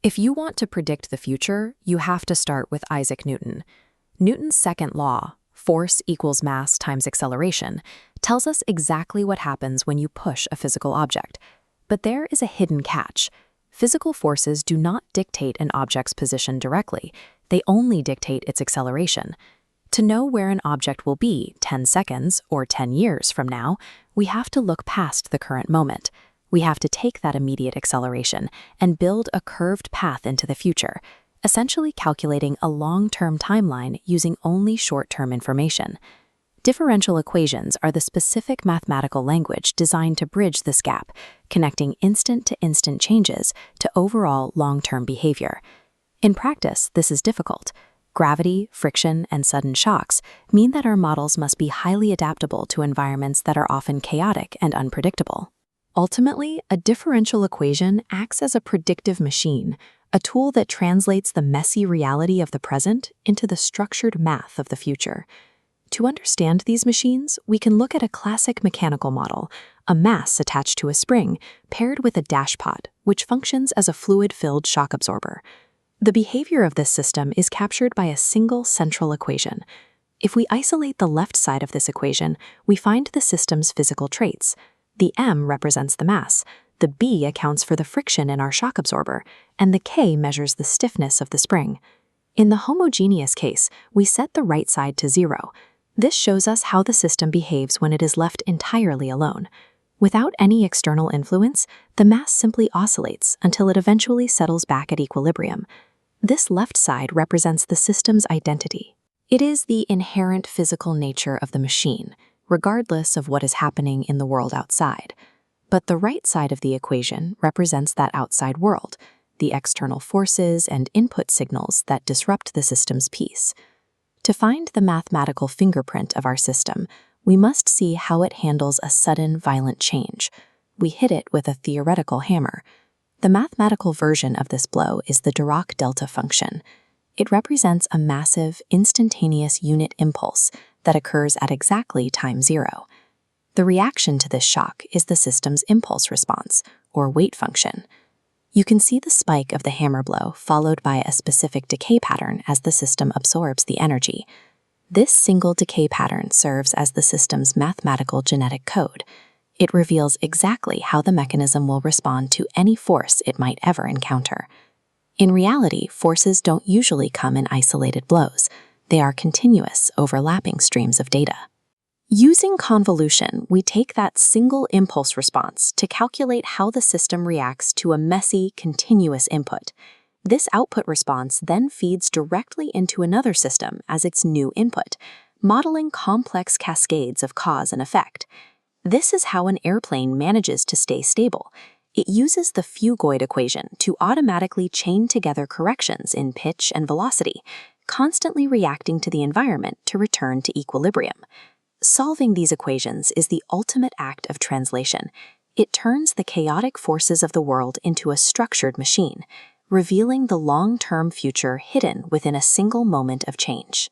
If you want to predict the future, you have to start with Isaac Newton. Newton's second law, force equals mass times acceleration, tells us exactly what happens when you push a physical object. But there is a hidden catch. Physical forces do not dictate an object's position directly. They only dictate its acceleration. To know where an object will be 10 seconds or 10 years from now, we have to look past the current moment. We have to take that immediate acceleration and build a curved path into the future, essentially calculating a long-term timeline using only short-term information. Differential equations are the specific mathematical language designed to bridge this gap, connecting instant-to-instant changes to overall long-term behavior. In practice, this is difficult. Gravity, friction, and sudden shocks mean that our models must be highly adaptable to environments that are often chaotic and unpredictable. Ultimately, a differential equation acts as a predictive machine, a tool that translates the messy reality of the present into the structured math of the future. To understand these machines, we can look at a classic mechanical model, a mass attached to a spring, paired with a dashpot, which functions as a fluid-filled shock absorber. The behavior of this system is captured by a single central equation. If we isolate the left side of this equation, we find the system's physical traits. The m represents the mass, the b accounts for the friction in our shock absorber, and the k measures the stiffness of the spring. In the homogeneous case, we set the right side to 0. This shows us how the system behaves when it is left entirely alone. Without any external influence, the mass simply oscillates until it eventually settles back at equilibrium. This left side represents the system's identity. It is the inherent physical nature of the machine, regardless of what is happening in the world outside. But the right side of the equation represents that outside world, the external forces and input signals that disrupt the system's peace. To find the mathematical fingerprint of our system, we must see how it handles a sudden, violent change. We hit it with a theoretical hammer. The mathematical version of this blow is the Dirac delta function. It represents a massive, instantaneous unit impulse that occurs at exactly time 0. The reaction to this shock is the system's impulse response, or weight function. You can see the spike of the hammer blow followed by a specific decay pattern as the system absorbs the energy. This single decay pattern serves as the system's mathematical genetic code. It reveals exactly how the mechanism will respond to any force it might ever encounter. In reality, forces don't usually come in isolated blows. They are continuous, overlapping streams of data. Using convolution, we take that single impulse response to calculate how the system reacts to a messy, continuous input. This output response then feeds directly into another system as its new input, modeling complex cascades of cause and effect. This is how an airplane manages to stay stable. It uses the phugoid equation to automatically chain together corrections in pitch and velocity, constantly reacting to the environment to return to equilibrium. Solving these equations is the ultimate act of translation. It turns the chaotic forces of the world into a structured machine, revealing the long-term future hidden within a single moment of change.